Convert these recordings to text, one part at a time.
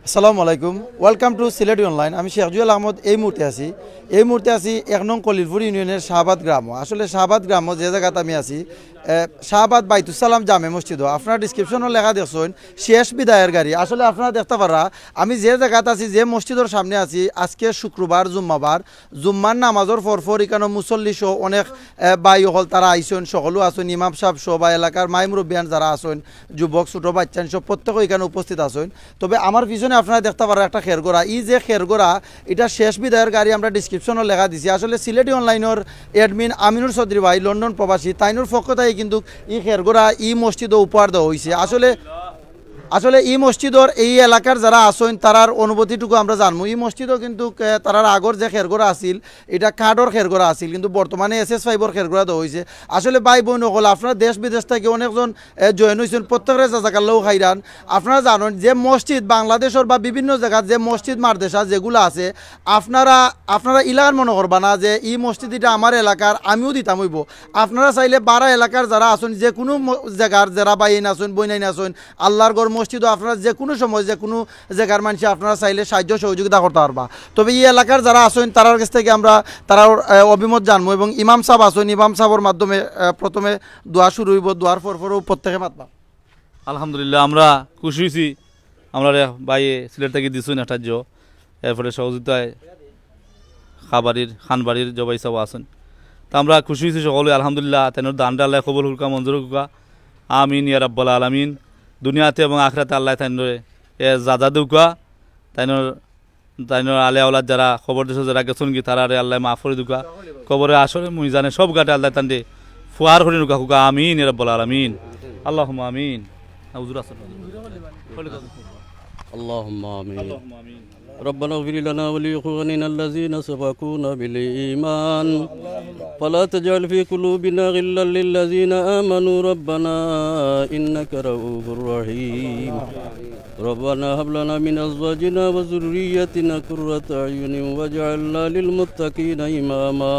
আসসালামু আলাইকুম, welcome to Sylheti online. আমি শেখ জুয়েল আহমদ এই মুহূর্তে আছি 1 নং কলিলপুর ইউনিয়নের শাহবাদ গ্রাম। আসলে শাহবাদ গ্রাম যে জায়গাতে আমি আছি, শাহবাদ বাইতুসালাম জামে মসজিদ। আপনারা ডিসক্রিপশনও লেখা দেখছেন শেষ বিদায়ের গাড়ি। আসলে আপনারা দেখতে পারা আমি যে জায়গাতে আছি, যে মসজিদের সামনে আছি, আজকে শুক্রবার জুম্মার নামাজের পরপর এখানে মুসল্লি সহ অনেক বাই হল তারা আইসেন, সকলও আসেন, ইমাম সাহেব সহ বা এলাকার মাই মুরব্বিয়ান যারা আসেন, যুবক ছোট বাচ্চা সব প্রত্যেকে এখানে উপস্থিত আসেন। তবে আমার পিছনে আপনারা দেখতে পারেন একটা খেরগোড়া। এই যে খেরগোড়া, এটা শেষ বিদায়ের গাড়ি আমরা ডিসক্রিপশনও লেখা দিছি। আসলে সিলেটি অনলাইনের অ্যাডমিন আমিনুর চৌধুরী ভাই, লন্ডন প্রবাসী, তাইনুর পক্ষ থেকে কিন্তু এই খেরগোড়া এই মসজিদও উপহার দেওয়া হয়েছে। আসলে এই মসজিদর এই এলাকার যারা আসেন তারার অনুভূতিটুকু আমরা জানবো। এই মসজিদও কিন্তু তারার আগর যে খেরগোড়া আসিল, এটা কাঠর খেরগোড়া আসিল, কিন্তু বর্তমানে SS5 খেরগোড়া দেওয়া হয়েছে। আসলে ভাই বোন হল, আপনারা দেশ বিদেশ থেকে অনেকজন জয়েন হয়েছেন, প্রত্যেকের জাজাকাল্লাহ খাইরান। আপনারা জানেন যে মসজিদ বাংলাদেশের বা বিভিন্ন জায়গার যে মসজিদ মাদ্রাসা যেগুলো আছে, আপনারা ইলাকার মনে করবা না যে এই মসজিদ এটা আমার এলাকার, আমিও দিতাম হইব। আপনারা চাইলে 12 এলাকার যারা আসেন, যে কোনো জায়গার যারা বাইন আসেন, বইনাইন আসেন, আল্লাহর গড় মসজিদও আপনারা যে কোনো সময় যে কোনো জায়গার মানুষ আপনারা চাইলে সাহায্য সহযোগিতা করতে পারবা। তবে এই এলাকার যারা আসেন তার কাছ থেকে আমরা তার অভিমত জানবো, এবং ইমাম সাহেব আসেন, ইমাম সাহেবের মাধ্যমে প্রথমে দোয়া শুরু হইব, দোয়ার পরও প্রত্যেকে মাতবা। আলহামদুলিল্লাহ, আমরা খুশি হয়েছি। আমরা বাইয়ে সিলেট থেকে দিচ্ছি একটা এরপরে সহযোগিতায় খানবাড়ির জবাই সাহেব আসেন। তা আমরা খুশি হয়েছি সকলে। আলহামদুলিল্লাহ, তেনার দানটা আল্লাহ কবুল হুকা মঞ্জুর হুকা, আমিন ইয়া রাব্বাল আলামিন। দুনিয়াতে এবং আখরাতে আল্লাহ তাইনরে জাদা দুকা, তাইনর আলে আওলাদ যারা খবর দিয়েছে, যারা গেছেন কি তারা আল্লাহ মাফ করে দুকা, কবরে আসরে মুইজানে সব গাটে আল্লাহ তান্ডে ফুয়ার করে নুকা হুকা, আমিন ইয়া রাব্বাল আলামিন। আল্লাহুম্মা আমিন। اللهم آمين. ربنا اغفر لنا ولإخواننا الذين سبقونا بالإيمان ولا تجعل في قلوبنا غلا للذين آمنوا ربنا إنك رؤوف رحيم. ربنا هب لنا من أزواجنا وذريتنا قرة أعين واجعلنا للمتقين إماما.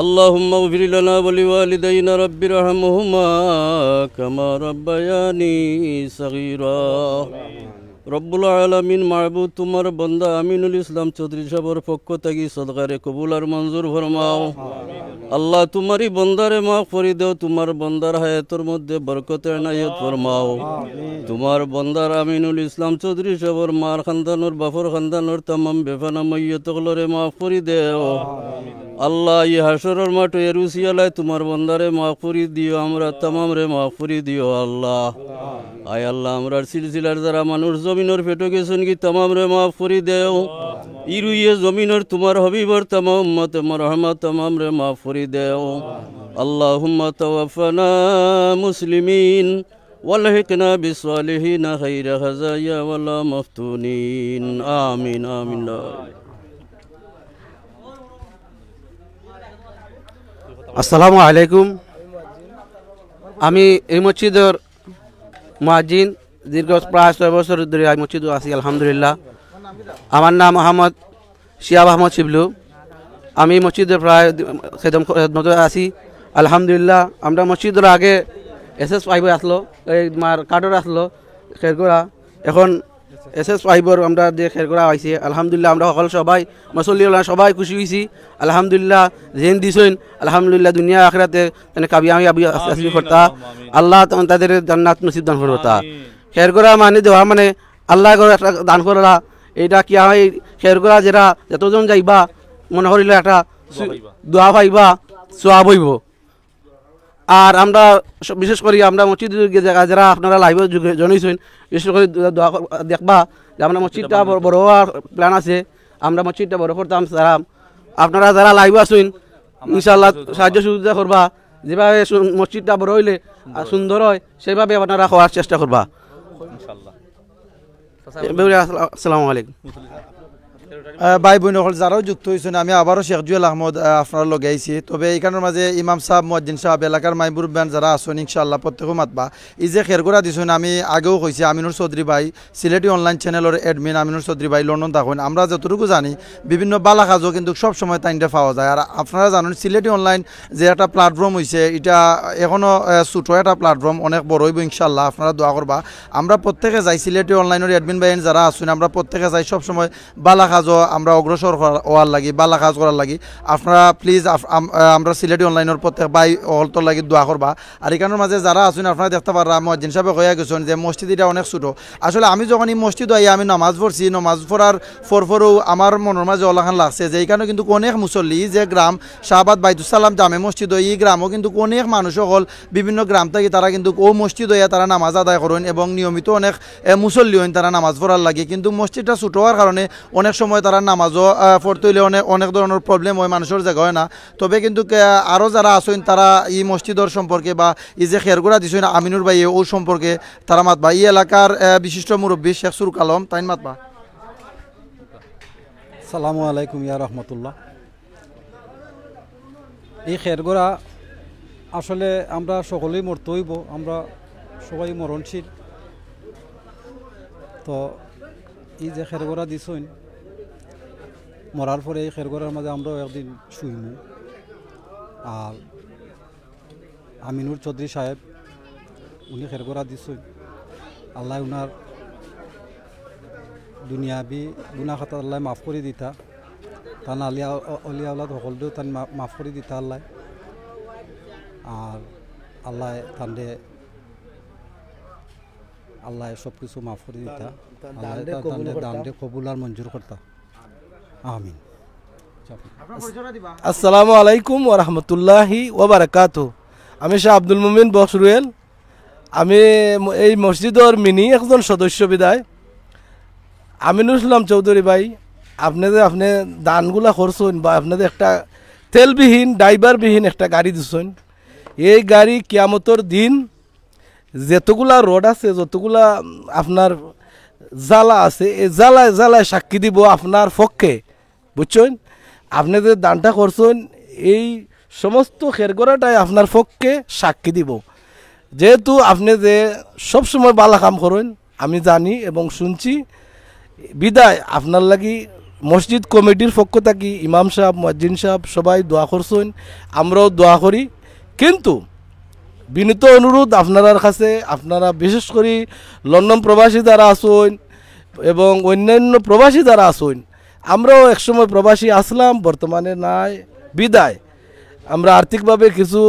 اللهم اغفر لنا ولوالدينا رب ارحمهما كما ربياني صغيرا. রব্বুল আলামিন মাহবুব তোমার বন্দা আমিনুল ইসলাম চৌধুরী সাহেবের পক্ষ থেকে সদকারে কবুল আর মঞ্জুর ফরমাও। আল্লাহ তোমারই বন্দারে মাফ করে দাও, তোমার বন্দার হায়াতের মধ্যে বরকতের নায়াত ফরমাও। তোমার বন্দার আমিনুল ইসলাম চৌধুরী সাহেবের মার খানদানোর বাফর খানদানোর তামাম বেফানা মাইয়তগুলোরে মাফ করে দাও। আল্লাহ এই হাসরের মাঠে এরুসিয়ালায় তোমার বন্দারে মাফ করে দিও, আমরা তামাম রে মাফ করে দিও। আল্লাহ আয় আল্লাহ, আমরার সিলসিলার যারা মানুষ জমিনের ফেটো গেছেন কি তামাম রে মাফ করে দেও। ইরুইয়ে জমিনের তোমার হবিবর তামাম উম্মতে মারহামা তামাম রে মাফ করে দেও। আল্লাহুম্মা তাওয়াফানা মুসলিমিন ওয়ালহিকনা বিসসালিহিনা খাইরা খাজায়া ওয়ালা মাফতুনিন। আমিন আমিন। আসসালামু আলাইকুম। আমি এই মসজিদের মুয়াজ্জিন, দীর্ঘ প্রায় 6 বছর ধরে এই মসজিদে আছি আলহামদুলিল্লাহ। আমার নাম মোহাম্মদ শিহাব আহমদ শিবলু। আমি মসজিদে প্রায় খেদমতে আছি আলহামদুলিল্লাহ। আমরা মসজিদের আগে SS5 আসলো, এই মার কার্ডর আসলো খেরগোড়া, এখন SS5 আমরা যে খেরগোড়া হয়েছে আলহামদুলিল্লাহ। আমরা সকল সবাই মুসল্লি সবাই খুশি হয়েছি আলহামদুলিল্লাহ। জেন দিছেন আলহামদুলিল্লাহ, দুনিয়া আখিরাতে কামিয়াবি হাসিল করতা, আল্লাহ তাদের জান্নাত নসিব দান করতা। খেরগোড়া মানে দেওয়া মানে আল্লাহ একটা দান করা, এইটা কি হয় খেরগোড়া যেটা যতজন যাইবা মনে করিলে একটা দোয়া পাইবা, সোয়াব হইব। আর আমরা বিশেষ করে আমরা মসজিদ যারা আপনারা লাইভে জনাইছেন, বিশেষ করে দেখবা যে আমরা মসজিদটা বড় হওয়ার প্ল্যান আছে, আমরা মসজিদটা বড় করতাম। আপনারা যারা লাইভে আসুন ইনশাআল্লাহ সাহায্য সুবিধা করবা, যেভাবে মসজিদটা বড় হইলে সুন্দর হয় সেভাবে আপনারা হওয়ার চেষ্টা করবা। আসসালামু আলাইকুম। ভাই বোন সকল যারাও যুক্ত হয়েছেন আমি আবারও শেখ জুয়েল আহমদ আপনার লগে আইছি তবে এইখানের মাঝে ইমাম সাহেব মুয়াজ্জিন সাহেব এলাকার মাইবুর ব্যান যারা আছেন ইনশাআল্লাহ প্রত্যেক মাতবা এই যে খেরগোড়া দিছেন আমি আগেও কইছি আমিনুর চৌধুরী ভাই সিলেটি অনলাইন চ্যানেলের অ্যাডমিন আমিনুর চৌধুরী ভাই লন্ডন থাকেন আমরা যতটুকু জানি বিভিন্ন বালা কাজও কিন্তু সব সময় তাইনটা পাওয়া যায় আর আপনারা জানেন সিলেটি অনলাইন যে একটা প্ল্যাটফর্ম হয়েছে এটা এখনও ছোটো একটা প্ল্যাটফর্ম অনেক বড় হইব ইনশাআল্লাহ আপনারা দোয়া করবা আমরা প্রত্যেকে যাই সিলেটি অনলাইনের অ্যাডমিন ভাই যারা আছেন আমরা প্রত্যেকে যাই সবসময় বালা কাজও আমরা অগ্রসর হওয়ার লাগি বালা কাজ করার লাগি আপনারা প্লিজ আমরা সিলেটি অনলাইনের প্রত্যেক ভাই অহলতর লাগি দোয়া করবা আর এখানের মাঝে যারা আছেন আপনারা দেখতে পারা মুয়াজ্জিন সাহেব হয়ে গেছেন যে মসজিদ এটা অনেক ছোটো আসলে আমি যখন এই মসজিদ আই আমি নামাজ পড়ছি নামাজ পড়ার পরও আমার মনের মাঝে ওলাখান লাগছে যে এইখানে কিন্তু অনেক মুসল্লি যে গ্রাম শাহবাদ বাইতুসালাম জামে মসজিদ এই গ্রামও কিন্তু অনেক মানুষ সকল বিভিন্ন গ্রাম থেকে তারা কিন্তু ও মসজিদ হইয়া তারা নামাজ আদায় করেন এবং নিয়মিত অনেক মুসল্লি হইন তারা নামাজ পড়ার লাগে কিন্তু মসজিদটা ছোটো হওয়ার কারণে অনেক সময় তারা নামাজও পড়তে হইলে অনেক ধরনের প্রবলেম হয় মানুষের জায়গা হয় না তবে কিন্তু আরও যারা আসেন তারা এই মসজিদের সম্পর্কে বা এই যে খেরগুড়া দিছেন আমিনুর ভাই ও সম্পর্কে তারা মাতবা এই এলাকার বিশিষ্ট মুরব্বী শেখ সুরুক আলম তাইন মাতবা সালামু আলাইকুম ইয়া রহমতুল্লাহ। এই খেরগোড়া আসলে আমরা সকলেই মরতে হইব, আমরা সবাই মরণশীল। তো এই যে খেরগোড়া দিছইন মরার পরে এই খেরগোড়ার মাঝে আমরাও একদিন শুইমু। আর আমিনুর চৌধুরী সাহেব উনি খেরগোড়া দিছইন, আল্লাহ উনার দুনিয়াবি গুনা খাতা আল্লাহ মাফ করে দিতা, তান আলিয়া অলিয়া আল্লাহ সকলকেও তান মাফ করে দিতা আল্লাহ। আর আল্লাহ তান্ডে আল্লাহ সব কিছু মাফ করে দিতা, আল্লাহ দান্ডে কবুল আর মঞ্জুর করতা, আমিন। আসসালামু আলাইকুম ওয়া রাহমাতুল্লাহি ওয়া বারাকাতুহু। আমি শাহ আব্দুল মুমিন বখরুয়েল। আমি এই মসজিদের মিনি একজন সদস্য বিদায়। আমিনুল ইসলাম চৌধুরী ভাই, আপনি দানগুলা করছেন বা আপনাদের একটা তেলবিহীন ড্রাইভারবিহীন একটা গাড়ি দিচ্ছেন, এই গাড়ি কিয়ামতের দিন যতগুলা রোড আছে যতগুলা আপনার জ্বালা আছে এই জ্বালায় জ্বালায় সাক্ষী দিব আপনার পক্ষে, বুঝছেন? আপনি যে দানটা করছেন এই সমস্ত খেরগোড়াটাই আপনার পক্ষে সাক্ষী দিব, যেহেতু আপনি যে সবসময় বালা কাম করেন আমি জানি এবং শুনছি। বিদায় আপনার লাগি মসজিদ কমিটির পক্ষ থেকে ইমাম সাহেব মুয়াজ্জিন সাহেব সবাই দোয়া করছেন, আমরাও দোয়া করি। কিন্তু বিনীত অনুরোধ আপনার কাছে, আপনারা বিশেষ করে লন্ডন প্রবাসী যারা আসুন এবং অন্যান্য প্রবাসী যারা আসুন, আমরাও একসময় প্রবাসী আসলাম, বর্তমানে নাই। বিদায় আমরা আর্থিকভাবে কিছু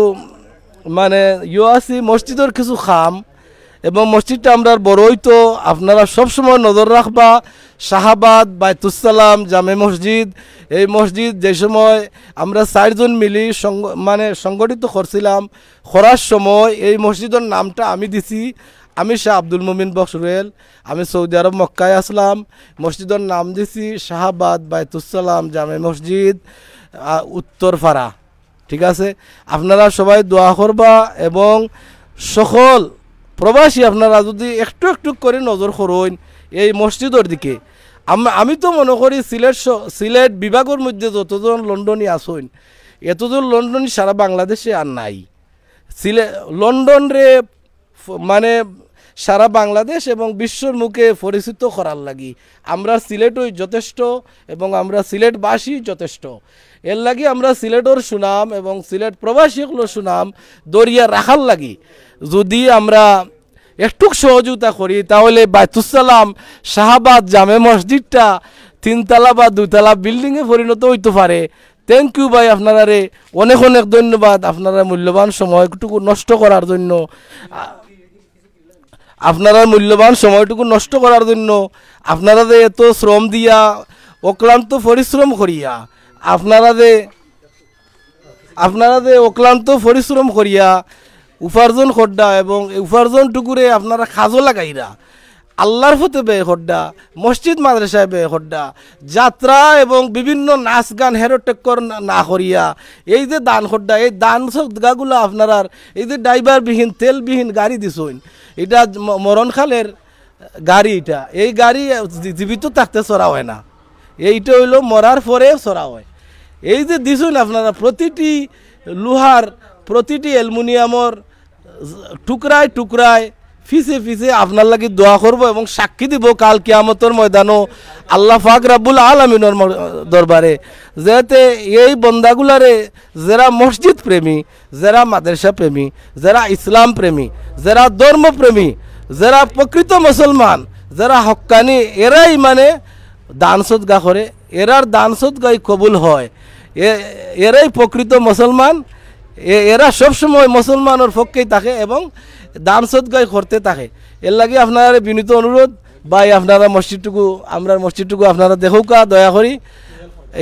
মানে আছি, মসজিদের কিছু খাম এবং মসজিদটা আমরা বড় হইতো। আপনারা সবসময় নজর রাখবা শাহবাদ বাইতুসালাম জামে মসজিদ, এই মসজিদ যে সময় আমরা 4 জন মিলি সংগঠিত করছিলাম, করার সময় এই মসজিদের নামটা আমি দিছি, আমি শাহ আব্দুল মুমিন বখরুয়েল। আমি সৌদি আরব মক্কায় আসলাম, মসজিদের নাম দিছি শাহবাদ বাইতুসালাম জামে মসজিদ উত্তরপাড়া। ঠিক আছে, আপনারা সবাই দোয়া করবা এবং সকল প্রবাসী আপনারা যদি একটু একটু করে নজর করুন এই মসজিদের দিকে। আমি তো মনে করি সিলেট বিভাগের মধ্যে যতজন লন্ডনী আসুন, এতজন লন্ডনী সারা বাংলাদেশে আর নাই। লন্ডন রে মানে সারা বাংলাদেশ এবং বিশ্বর মুখে পরিচিত করার লাগি আমরা সিলেটই যথেষ্ট এবং আমরা সিলেটবাসী যথেষ্ট। এর লাগি আমরা সিলেটের সুনাম এবং সিলেট প্রবাসীগুলোর সুনাম দরিয়া রাখার লাগি যদি আমরা একটু সহযোগিতা করি, তাহলে বাইতুসালাম শাহবাদ জামে মসজিদটা 3 তলা বা 2 তলা বিল্ডিংয়ে পরিণত হইতে পারে। থ্যাংক ইউ ভাই, আপনারা অনেক অনেক ধন্যবাদ আপনারা মূল্যবান সময়টুকু নষ্ট করার জন্য, আপনারা মূল্যবান সময়টুকু নষ্ট করার জন্য। আপনারা যে এত শ্রম দিয়া অক্লান্ত পরিশ্রম করিয়া আপনারা যে অক্লান্ত পরিশ্রম করিয়া উপার্জন করডা এবং উপার্জনটুকুরে আপনারা কাজও লাগাইরা, আল্লাহর হতে ব্যয় করডা, মসজিদ মাদ্রাসায় ব্যয় করডা, যাত্রা এবং বিভিন্ন নাচ গান হেরোটেক্কর না করিয়া এই যে দান করডা, এই দান সদগাগুলো আপনার এই যে ড্রাইভারবিহীন তেলবিহীন গাড়ি দিছেন, এটা মরণকালের গাড়ি। এটা এই গাড়ি জীবিত থাকতে চড়া হয় না, এইটা হইলো মরার পরে সরা হয়। এই যে দিছুন আপনারা প্রতিটি লোহার প্রতিটি অ্যালুমিনিয়ামর টুকরায় টুকরায় ফিসে ফিসে আপনার লাগি দোয়া করব এবং সাক্ষী দিব কাল কিয়ামতের ময়দানও আল্লাহ পাক রাব্বুল আলামিনের দরবারে, যাতে এই বন্দাগুলারে যারা মসজিদ প্রেমী, যারা মাদ্রাসা প্রেমী, যারা ইসলাম প্রেমী, যারা ধর্মপ্রেমী, যারা প্রকৃত মুসলমান, যারা হক্কানি, এরাই মানে দান সদকা করে, এরার দান সদকাই কবুল হয়, এরাই প্রকৃত মুসলমান। এরা সবসময় মুসলমানের পক্ষেই থাকে এবং দান সদকাই করতে থাকে। এর লাগে আপনার বিনীত অনুরোধ ভাই, আপনারা মসজিদটুকু আমরা মসজিদটুকু আপনারা দেখুকা দয়া করি।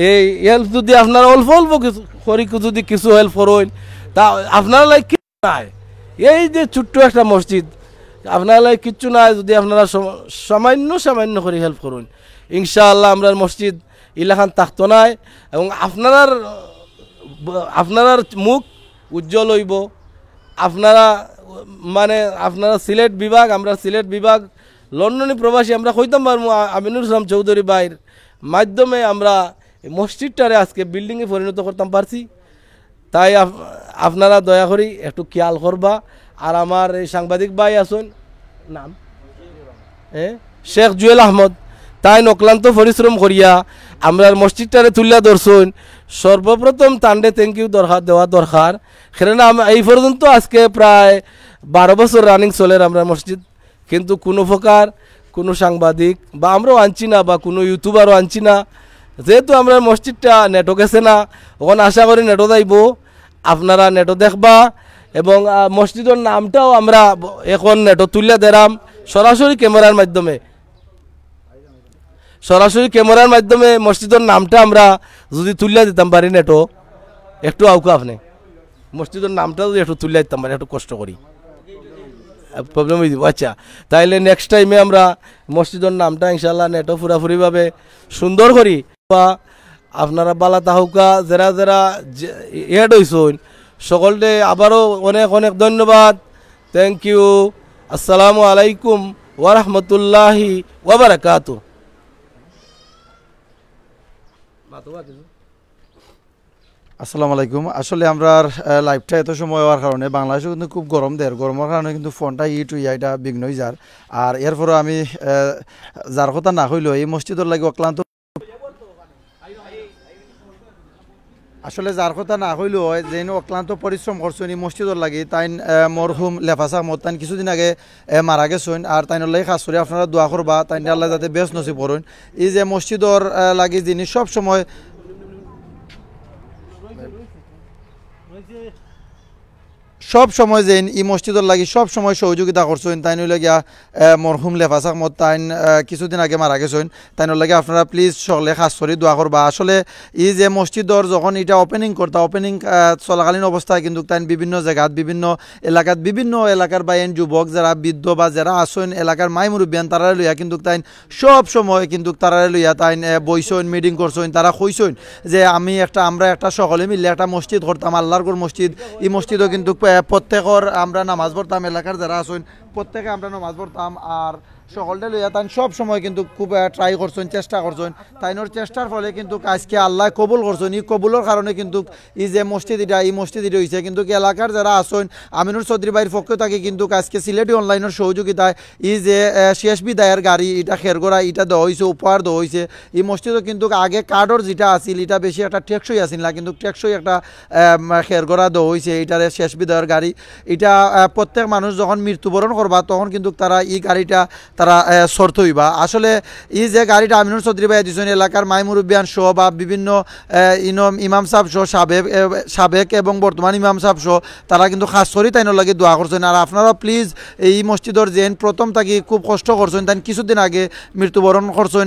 এই হেল্প যদি আপনারা অল্প অল্প কিছু করি, যদি কিছু হেল্প করেন তা আপনারা লাই কিছু নাই। এই যে ছোট্ট একটা মসজিদ, আপনারা লাই কিচ্ছু নাই, যদি আপনারা সামান্য সামান্য করে হেল্প করুন, ইনশাআল্লাহ আমরা মসজিদ ইলাখান থাকতো নাই এবং আপনার মুখ উজ্জ্বল হইব। আপনারা মানে আপনারা সিলেট বিভাগ, আমরা সিলেট বিভাগ লন্ডনী প্রবাসী, আমরা কইতাম পারবো আমিনুল ইসলাম চৌধুরী ভাইয়ের মাধ্যমে আমরা মসজিদটারে আজকে বিল্ডিংয়ে পরিণত করতাম পারছি। তাই আপনারা দয়া করি একটু খেয়াল করবা। আর আমার এই সাংবাদিক ভাই আছেন, নাম শেখ জুয়েল আহমদ, তাই অক্লান্ত পরিশ্রম করিয়া আমরা মসজিদটারে তুলিয়া ধরছুন। সর্বপ্রথম তান্ডে থ্যাংক ইউ দেওয়া দরকার, কারণ এই পর্যন্ত আজকে প্রায় 12 বছর রানিং চলে আমরা মসজিদ, কিন্তু কোনো প্রকার কোনো সাংবাদিক বা আমরাও আনছি না বা কোনো ইউটিউবারও আনছি না, যেহেতু আমরা মসজিদটা নেটও গেছে না। ওখানে আশা করি নেটও যাইব, আপনারা নেটও দেখবা এবং মসজিদের নামটাও আমরা এখন নেটও তুলিয়া দেরাম সরাসরি ক্যামেরার মাধ্যমে মসজিদের নামটা আমরা যদি তুলিয়া দিতাম পারি নেটও একটু আউকা, আপনি মসজিদের নামটা যদি একটু তুলিয়া দিতাম পারি, একটু কষ্ট করি, প্রবলেম হয়ে দিব। আচ্ছা, তাইলে নেক্সট টাইমে আমরা মসজিদের নামটা ইনশাল্লাহ নেটও পুরাপুরিভাবে সুন্দর করি। বা আপনারা বালা তাহুকা যারা যারা এড হইছেন সকলকে আবারও অনেক অনেক ধন্যবাদ। Thank you. আসসালামু আলাইকুম ওয়া রাহমাতুল্লাহি ওয়া বারাকাতুহু। আসসালামু আলাইকুম। আসলে আমরা লাইভটা এত সময় হওয়ার কারণে বাংলাদেশে কিন্তু খুব গরম দেয়, গরমের কারণে কিন্তু ফোনটা এটা বিঘ্ন হয়ে যার। আর এরপরে আমি যার কথা না হইলেও এই মসজিদের লাগে অক্লান্ত, আসলে যার কথা না হইলেও যে অক্লান্ত পরিশ্রম করছেন এই মসজিদের লাগে, তাই মরহুম লেফাস আহমদ তাই কিছুদিন আগে মারা গেছেন। আর তাইনের লাগে খাস করে আপনারা দোয়া করবা, তাই আল্লাহ যাতে বেশ নসিব করুন। এই যে মসজিদর লাগে যিনি সব সময় যে এই মসজিদের লাগি সব সময় সহযোগিতা করছেন, তাই নইলে গিয়া মরহুম লেফাস আহমদ তাই কিছুদিন আগে মারা গেছেন। তাই লাগে আপনারা প্লিজ সকলে খাস করে দোয়া করবা। আসলে এই যে মসজিদর যখন এটা ওপেনিং চলাকালীন অবস্থায় কিন্তু তাই বিভিন্ন জায়গাত বিভিন্ন এলাকার বাইন যুবক যারা বৃদ্ধ বা যারা আসেন এলাকার মাই মুরব্বিয়ান তারা লইয়া কিন্তু তাই সব সময় কিন্তু তারা লইয়া তাই বইছেন, মিটিং করছেন, তারা কইছেন যে আমরা একটা সকলে মিলে একটা মসজিদ করতাম, আল্লাহর ঘর মসজিদ। এই মসজিদও কিন্তু প্রত্যেকের আমরা নামাজ পড়তাম, এলাকার যারা আছেন প্রত্যেকে আমরা নামাজ পড়তাম। আর সকলটা লইয়া তাই সব সময় কিন্তু খুব ট্রাই করছেন, চেষ্টা করছেন। তাইনোর চেষ্টার ফলে কিন্তু আজকে আল্লাহ কবুল করছেন। এই কবুলের কারণে কিন্তু এই যে মসজিদ এটা হয়েছে। কিন্তু এলাকার যারা আছেন আমিনুর চৌধুরী ভাইয়ের পক্ষ থেকে কিন্তু আজকে সিলেটি অনলাইনের সহযোগিতায় এই যে শেষ বিদায়ের গাড়ি এটা খেরগড়া এটা দেওয়া হয়েছে, উপহার দেওয়া হয়েছে। এই মসজিদও কিন্তু আগে কার্ডর যেটা আছিল এটা বেশি একটা টেকসই আসিল না, কিন্তু টেকসই একটা খেরগড়া দেওয়া হয়েছে। এটার শেষ বিদায়ের গাড়ি এটা প্রত্যেক মানুষ যখন মৃত্যুবরণ করবা তখন কিন্তু তারা এই গাড়িটা তারা শর্ত হইবা। আসলে এই যে গাড়িটা আমিনুর চৌধুরী ভাই দিয়েছেন এলাকার মাই মুরব্বিয়ান সহ বা বিভিন্ন ইমাম সাহেব সহ সাবেক এবং বর্তমান ইমাম সাহেব সহ তারা কিন্তু খাস করি তাই লাগে দোয়া করছেন। আর আপনারা প্লিজ এই মসজিদের যেন প্রথম থাকি খুব কষ্ট করছেন, তাই কিছুদিন আগে মৃত্যুবরণ করছেন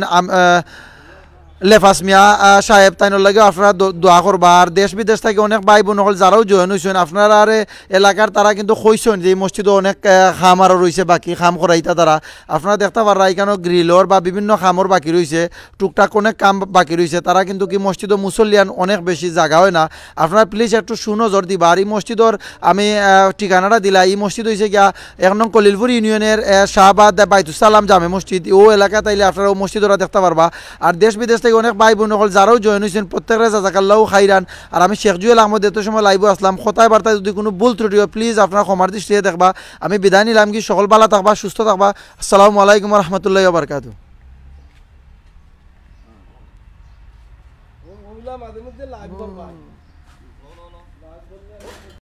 লেফাস মিয়া সাহেব, তাই লাগে আপনারা দোয়া করবা। আর দেশ বিদেশ থেকে অনেক ভাই বোন হল যারাও জয়েন হয়েছেন আপনারা আর এলাকার তারা কিন্তু কইছেন যে এই মসজিদে অনেক খাম আরও রয়েছে বাকি খাম করাইতা তারা আপনারা দেখতে পারা এখানেও গ্রিলর বা বিভিন্ন খামর বাকি রয়েছে, টুকটাক অনেক কাম বাকি রয়েছে। তারা কিন্তু কি মসজিদে মুসল্লিয়ান অনেক বেশি জায়গা হয় না, আপনারা প্লিজ একটু সুনজর দিবা। আর এই মসজিদর আমি ঠিকানাটা দিলা, এই মসজিদ হয়েছে গিয়া 1 নং কলিলপুর ইউনিয়নের শাহবাদ বাইতুস সালাম জামে মসজিদ। ও এলাকা তাইলে আপনারা ও মসজিদরা দেখতে পারবা। আর দেশ বিদেশ থেকে অনেক ভাই বোন সকল যারাও জয়েন হয়েছেন প্রত্যেকটা জাজাকাল্লাহ খাইরান। আর আমি শেখ জুয়েল আহমদ এত সময় লাইভ আসলাম, কথায় বার্তায় যদি কোনো ভুল ত্রুটি হয় প্লিজ আপনার ক্ষমার দৃষ্টিতে দেখবা। আমি বিদায় নিলাম, কি সকল ভালো থাকবা, সুস্থ থাকবা। আসসালামু আলাইকুম রহমতুল্লাহ বারকাতু। মাঝে মধ্যে লাইভ করবা।